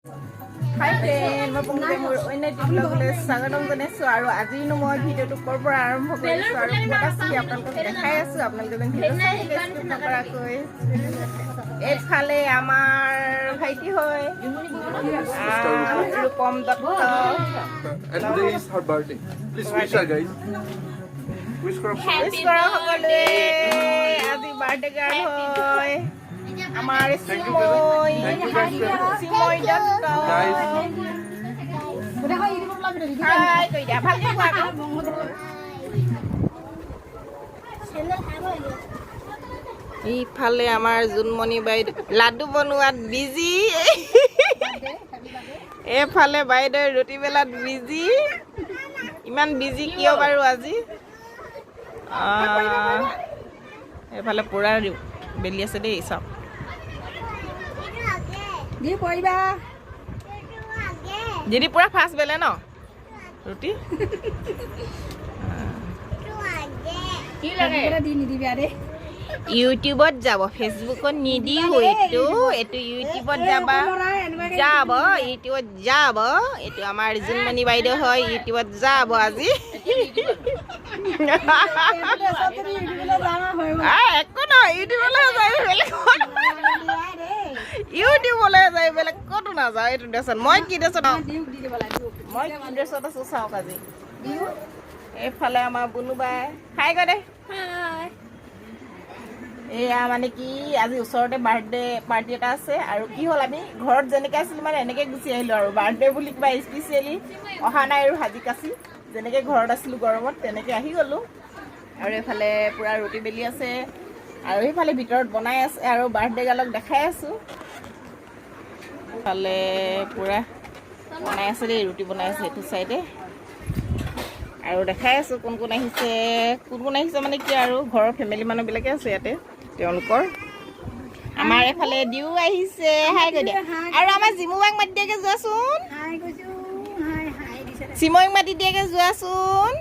Hi friend, মই পংকজে মোৰ অন্য এটি ব্লগলৈ স্বাগতম জনাইছোঁ আৰু আজিনো মই ভিডিঅ'টো ক'ৰ পৰা আৰম্ভ কৰিছোঁ আৰু ক'ত আছোঁ আপোনালোকক দেখাই আছোঁ। আপোনালোকে যেন ভিডিঅ' চাই স্কিপ নকৰাকৈ। এইফালে আমাৰ ভাইটি হয় Rupam Dutta. And today is her birthday. Please wish her, guys. Wish her. Wish কৰা সকলোৱে আজি বাৰ্থডে গাৰ্ল হয় আমাৰ চিময় দত্ত। হাই কৈ দিয়া ভালকৈ কোৱা আকৌ। ইফালে আমাৰ জোনমণি বাইদেউ লাডু বনোৱাত বিজি। এইফালে বাইদেউ ৰুটি বেলাত বিজি। ইমান বিজি কিয় বাৰু আজি? এইফালে পুৰা বেলি আছে দেই চাওক। যদি পুৰা ফাষ্ট বেলে ন ৰুটি। ইউটিউবত যাব, ফেচবুকত নিদিও। এইটো ইউটিউবত ইউটিউবত যাব। এইটো আমাৰ জোনমণি বাইদেউ হয়, ইউটিউবত যাব আজি। একো নহয়, ইউটিউবলৈ যাই বেলেগ ক'তো নাযাওঁ। এইটো ড্ৰেছত মই কি ড্ৰেছত আছো চাওক আজি। এইফালে আমাৰ বুনুবাই খাই গৈ দে। এয়া মানে কি আজি ওচৰতে বাৰ্থডে পাৰ্টি এটা আছে আৰু কি হ'ল আমি ঘৰত যেনেকৈ আছিলোঁ মানে এনেকৈ গুচি আহিলোঁ আৰু বাৰ্থডে বুলি কিবা স্পেচিয়েলি অহা নাই আৰু সাজি কাচি যেনেকৈ ঘৰত আছিলোঁ গৰমত তেনেকৈ আহি গ'লোঁ। আৰু এইফালে পূৰা ৰুটি বেলি আছে আৰু সেইফালে ভিতৰত বনাই আছে আৰু বাৰ্থডে গাৰ্লক দেখাই আছোঁ। এইফালে পূৰা বনাই আছে দেই, ৰুটি বনাই আছে এইটো চাইডে আৰু দেখাই আছোঁ কোন কোন আহিছে মানে কি আৰু ঘৰৰ ফেমিলি মানুহবিলাকে আছে ইয়াতে তেওঁলোকৰ। আমাৰ এইফালে দিও আহিছে, হাই কৈ দিয়া। আৰু আমাৰ জিমুবাক মাতি দিয়াকৈ যোৱাচোন, চিময়ক মাতি দিয়াকৈ যোৱাচোন।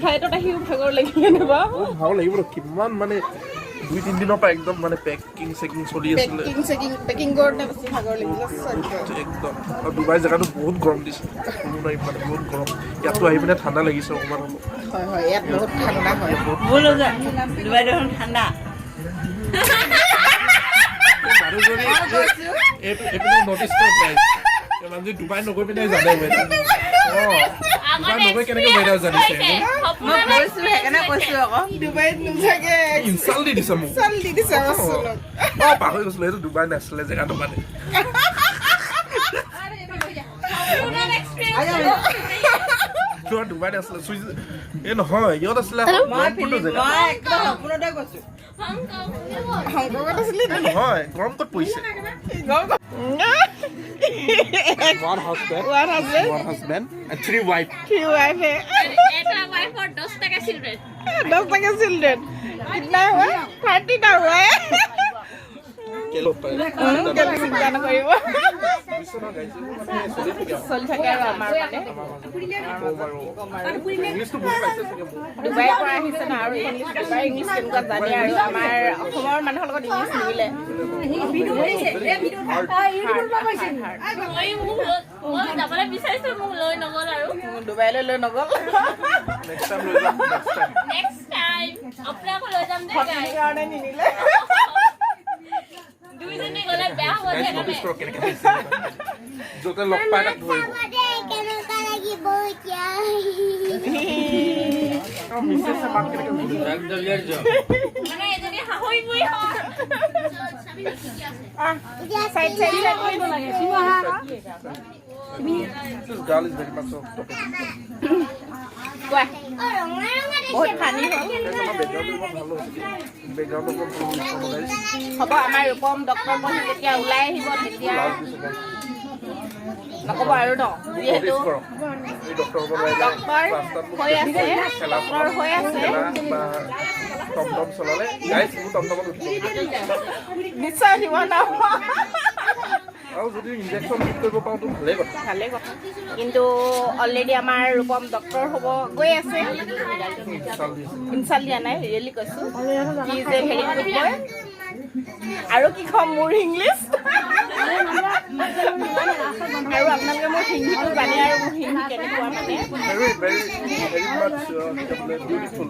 ফ্লাইটত আহিও ভাগৰ লাগিলে নে বাৰু? ভাগৰ লাগিব কিমান মানে 2-3 দিনৰ পৰা একদম মানে পেকিং চলি আছিলে। পেকিং কৰোঁতে বেছি ভাগৰ লাগিলে একদম। আৰু ডুবাই জেগাটো বহুত গৰম দিছে, মানে বহুত গৰম। ইয়াতো আহি পিনে ঠাণ্ডা লাগিছে অকণমান হ'ব। হয় ইয়াত বহুত ঠাণ্ডা হয়। ডুবাই দেখোন ঠাণ্ডা। এইটো নটিচ কৰি ডুবাই নগৈ পিনে জানে নগৈ কেনেকে বাইদেউ জানিছে। ইনচাল্ট দি দিছে মোক। পাহৰি গৈছিলো এইটো ডুবাই নাছিলে জেগাটো মানে। ডুবাইত আছিলে এই নহয় ইয়াত আছিলে নহয়। গৰম ক'ত পৰিছে? One husband and 3 wives. 10 children. कितना हुआ? 30 का हुआ है। চিন্তা নকৰিব, চলি থাকে আৰু আমাৰ মানে। ডুবাইৰ পৰা আহিছে ন আৰু ডুবাইৰ ইংলিছ কেনেকুৱা জানে আৰু আমাৰ অসমৰ মানুহৰ লগত ইংলিছ নিমিলে। ডুবাইলৈ লৈ নগ'ল। কাৰণে নিনিলে। য'তে লগ পাই তাক ধৰিব। বহুত ফানি হ'ব। আমাৰ ৰূপম ডক্টৰ বহি যেতিয়া ওলাই আহিব তেতিয়া নক'ব আৰু ন, যিহেতু ডক্টৰ হৈ আছে, ডক্টৰ হৈ আছে। নিশ্চয় দিব ন। আৰু যদি ইনজেকশ্যন ঠিক কৰিব পাৰোঁ তো ভালেই কথা। ভালে কথা, কিন্তু অলৰেডি আমাৰ ৰূপম ডক্তৰ হ'ব গৈ আছে। ইনচাল্ট দিয়া নাই, ৰিয়েলি কৈছোঁ। কি যে হেৰি গুড বয়। আৰু কি ক'ম, মোৰ ইংলিছ আৰু আপোনালোকে মোৰ হিন্দীটো জানে, আৰু মোৰ হিন্দী কেনেকুৱা মানে very much beautiful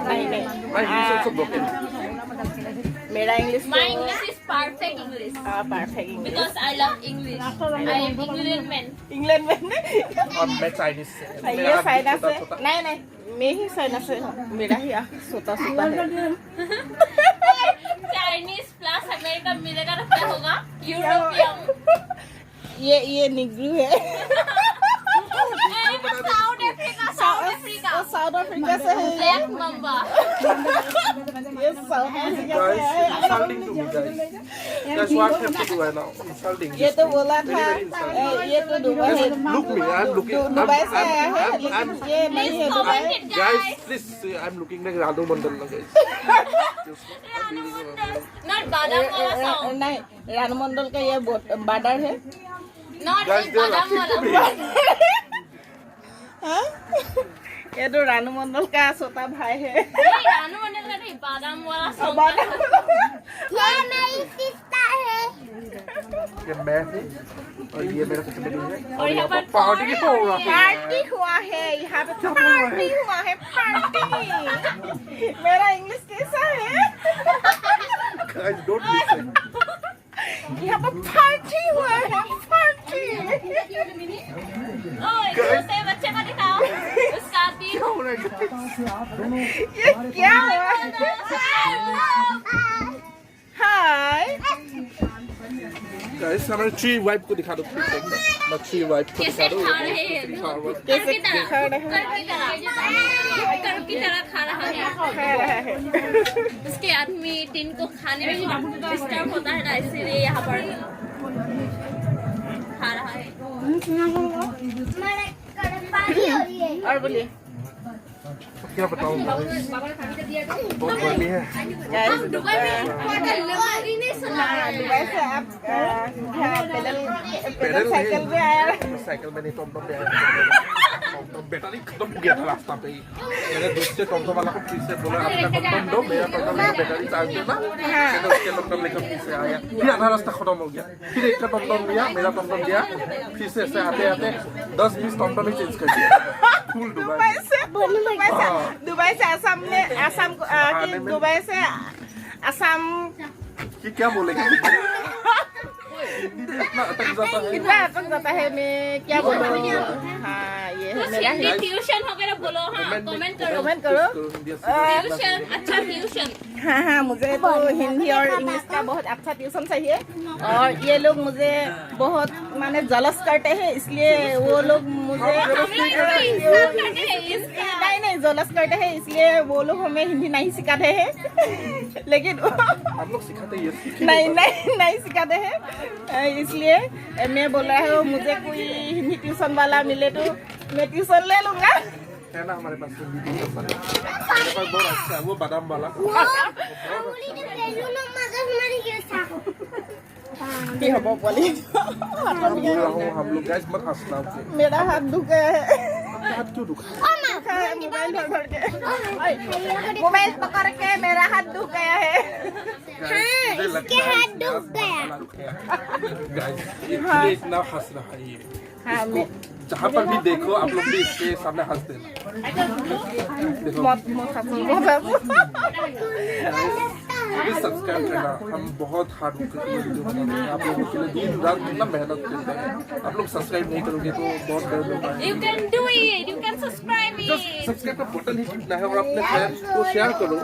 নাই নাই my English also broken मेरा English My English is perfect English. Perfect English Because I love English. I am England man. England में और मैं चाइनीज से ये साइनस है, नहीं नहीं मैं ही साइनस है, मेरा ही सोता सोता है। Chinese plus American मिलेगा तो क्या होगा? European. ये निग्रू है। South Africa. South Africa. South Africa से है Black Mamba. ये साउथ अफ्रीका से guys है। insulting to me guys that's what I have to do right now insulting ये तो बोला था very insulting. ये तो दुबई है, look me I'm looking Dubai से आया है, I'm लेकिन ये नहीं है Comment Dubai. it guys guys. please I'm looking like Radu Mandal now guys Not Badam wala song. नहीं रानू मंडल का ये बॉर्डर है। Not guys this they're Badam laughing to wala. me हाँ? ये तो रानू मंडल का सोता भाई है। नहीं रानू मंडल का नहीं बादाम वाला song. ये मेरी सिस्टर है। ये मैं हूँ और ये मेरा कुछ नहीं है और यहाँ पर पार्टी हो रहा है पार्टी हुआ है यहाँ पे, पार्टी हुआ है, पार्टी। मेरा इंग्लिश कैसा है? guys don't listen यहाँ पे पार्टी हुआ है, पार्टी। ओए दूसरे बच्चे को दिखाओ. उसका तीन. ये क्या हुआ है? हाय guys हमारे ट्री वाइफ को दिखा दो प्लीज एक बार मैं ट्री वाइफ को दिखा कैसे दो खा रहे हैं? कैसे खा रहे हैं? कर की तरह खा रहा है. खा रहा है। उसके आदमी टिन को खाने में डिस्टर्ब होता है ना, इसीलिए यहाँ पर खा रहा है. और बोलिए क्या बताऊँ बहुत गर्मी है गाइस, दुबई में नहीं सुना है. दुबई से आप पैदल पैदल साइकिल पे आया। साइकिल में नहीं टॉमटॉम पे आया टॉमटॉम बैटरी खत्म हो गया था रास्ता पे ही मैंने दूसरे टॉमटॉम वाला को फिर से बोला अपना टॉमटॉम दो मेरा टॉमटॉम में बैटरी चार्ज देना मैंने उसके टॉमटॉम लेकर फिर से आया फिर आधा रास्ता खत्म हो गया फिर एक का टॉमटॉम लिया मेरा टॉमटॉम लिया फिर से ऐसे आते आते 10-20 टॉमटॉम ही चेंज कर दिया फुल दुबई दुबई से असम में असम दुबई से असम ये क्या बोलेगा इतना अटक जाता है कितना अटक जाता है, मैं क्या बोलूँ। हाँ ये है कुछ मेरा हिंदी ट्यूशन वगैरह बोलो. हाँ कमेंट करो. कमेंट करो। ट्यूशन अच्छा ट्यूशन. हाँ हाँ मुझे तो हिंदी और इंग्लिश का बहुत अच्छा ट्यूशन चाहिए, और ये लोग मुझे बहुत माने जलस करते हैं, इसलिए वो लोग मुझे नहीं जलस करते हैं, इसलिए वो लोग हमें हिंदी नहीं सिखाते हैं। लेकिन हम लोग सिखाते हैं नहीं सिखाते हैं, इसलिए मैं बोल रहा हूँ मुझे कोई हिंदी ट्यूशन वाला मिले तो मैं ट्यूशन ले लूँगा। है ना हमारे पास हिंदी ट्यूशन मेरे पास बहुत अच्छा है वो बादाम वाला की हबो बोली बोल रहा हूँ हम लोग गैस मत हंसना मेरा हाथ दुख गया है। हाथ क्यों दुखा मोबाइल धर के मोबाइल पकड़ के मेरा हाथ दुख गया है। इसके हाथ दुख गया इसलिए इतना हंस रहा है ये हाँ जहाँ पर भी देखो आप लोग भी इसके सामने हंस देना देखो प्लीज सब्सक्राइब करना हम बहुत हार्ड वर्क करके वीडियो बनाते हैं आप लोगों के लिए दिन रात कितना मेहनत करते हैं आप लोग सब्सक्राइब नहीं करोगे तो बहुत दर्द होता है You can do it. You can subscribe me. Subscribe का बटन ही कितना है और अपने फ्रेंड्स को शेयर करो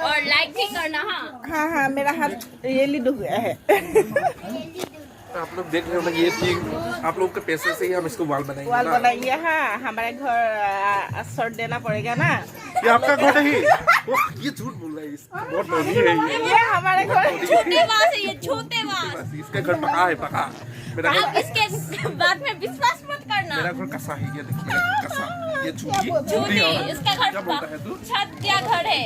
और लाइक भी करना. हाँ हाँ मेरा हाथ रियली दुख गया है। आप लोग देख रहे हो ना ये चीज आप लोग के पैसे से ही हम इसको वाल बनाएंगे वाल ना बनाइए। हाँ हमारे घर शर्ट देना पड़ेगा ना। ये आपका घर नहीं ये झूठ बोल रहा है बहुत नौनी है ये हमारे घर झूठेबाज है ये झूठेबाज. इसका घर पका है पका मेरा आप इसके बाद में विश्वास मत करना. मेरा घर कसा है ये देख मेरा घर कसा ये झूठी झूठी और इसका घर क्या बोलता है तू छत क्या घर है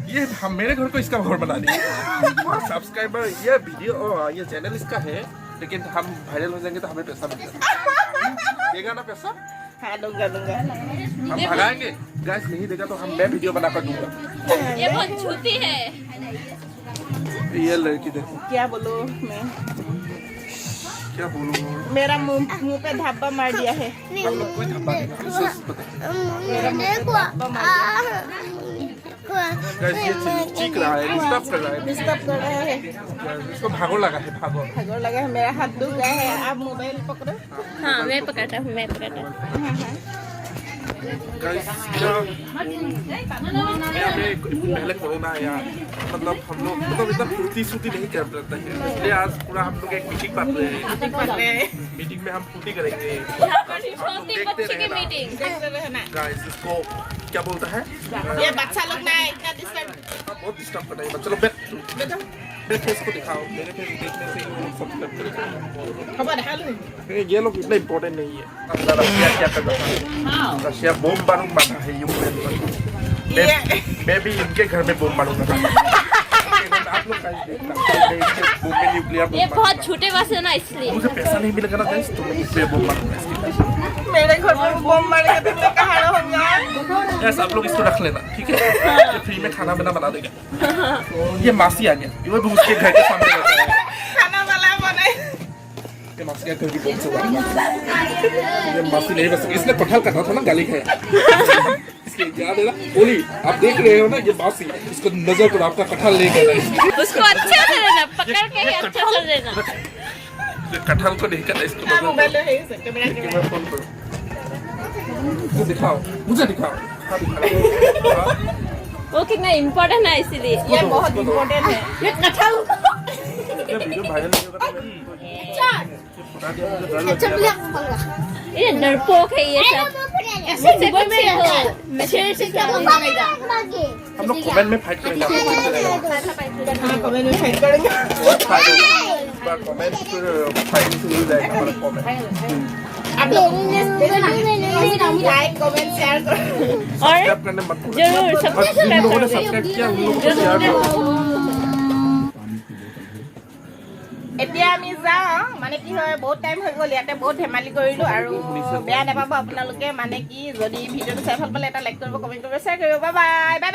ये हम मेरे घर को इसका घर बना दिया सब्सक्राइबर ये वीडियो ये चैनल इसका है लेकिन हम वायरल हो जाएंगे तो हमें पैसा मिलेगा देगा ना पैसा हाँ दूंगा हम भगाएंगे गाइस नहीं देगा तो मैं वीडियो बनाकर दूंगा ये बहुत झूठी है ये लड़की देखो क्या बोलूं मैं क्या बोलूं मेरा मुंह पे धब्बा मार दिया है हम लोग कोई धब्बा नहीं गाइस ये चीख रहा है डिस्टर्ब कर रहा है इसको भागो लगा है भागो लगा है मेरा हाथ दुख गया है आप मोबाइल पकड़ो हाँ मैं पकड़ता हूँ गाइस पहले कोरोना आया मतलब हम लोग मतलब इतना फुर्ती सूती नहीं कर पाते हैं इसलिए आज पूरा हम लोग एक मीटिंग कर रहे हैं मीटिंग में हम फुर्ती करेंगे देखते रहना गाइस इसको क्या बोलता है ये बच्चा लोग ना इतना डिस्टर्ब बहुत डिस्टर्ब कर रहे हैं चलो मेरे फेस को दिखाओ मेरे फेस देखने से वो सब्सक्राइब करेगा खबर दिखा लो ये लोग इतना इम्पोर्टेंट नहीं है रशिया क्या कर रहा है रशिया बम बारूद मारा है यूक्रेन पर मैं भी इनके घर में बम मारूंगा आप लोग न्यूक्लियर ये बहुत छोटे बस है ना इसलिए मुझे पैसा नहीं मिलेगा ना गाइस तो मैं इसलिए बम मारूंगा इसके मेरे घर में बम मारेगा तो मैं कहाँ रहूंगा गाइस आप लोग इसको रख लेना ठीक है ये फ्री में खाना बना देगा ये मासी आ गया ये भी उसके घर के सामने रहता है खाना वाला बनाए ये मासी का घर की कौन सा ये मासी नहीं बस इसने कटहल काटा था ना गाली खाया इसके याद है ना ओली आप देख रहे हो ना ये मासी इसको नजर करो आपका कटहल ले गया उसको अच्छे से लेना पकड़ के अच्छे से लेना कटहल को नहीं करना इसको मोबाइल है इसे कैमरा मैं फोन करो मुझे दिखाओ हाँ, दिखाओ वो कितना इम्पोर्टेंट है इसीलिए ये बहुत इम्पोर्टेंट है ये कटहल ये वीडियो वायरल नहीं होगा तो बता दिया मुझे डर लग गया ये डरपोक है ये सब ऐसे बच्चे हो शेर से क्या बोलेगा हम लोग कमेंट में फाइट करेंगे कमेंट में फाइट करेंगे कमेंट फिर फाइट से मिल जाएगा हमारा कमेंट आप लोग लाइक कमेंट शेयर करो और सब्सक्राइब करने मत भूलना जरूर और जिन लोगों ने सब्सक्राइब किया उन लोगों को शेयर करो এতিয়া আমি যাওঁ মানে কি হয় বহুত টাইম হৈ গ'ল ইয়াতে বহুত ধেমালি কৰিলোঁ আৰু বেয়া নাপাব আপোনালোকে মানে কি যদি ভিডিঅ'টো চাই ভাল পালে এটা লাইক কৰিব কমেণ্ট কৰিব শ্বেয়াৰ কৰিব বাই বাই বাই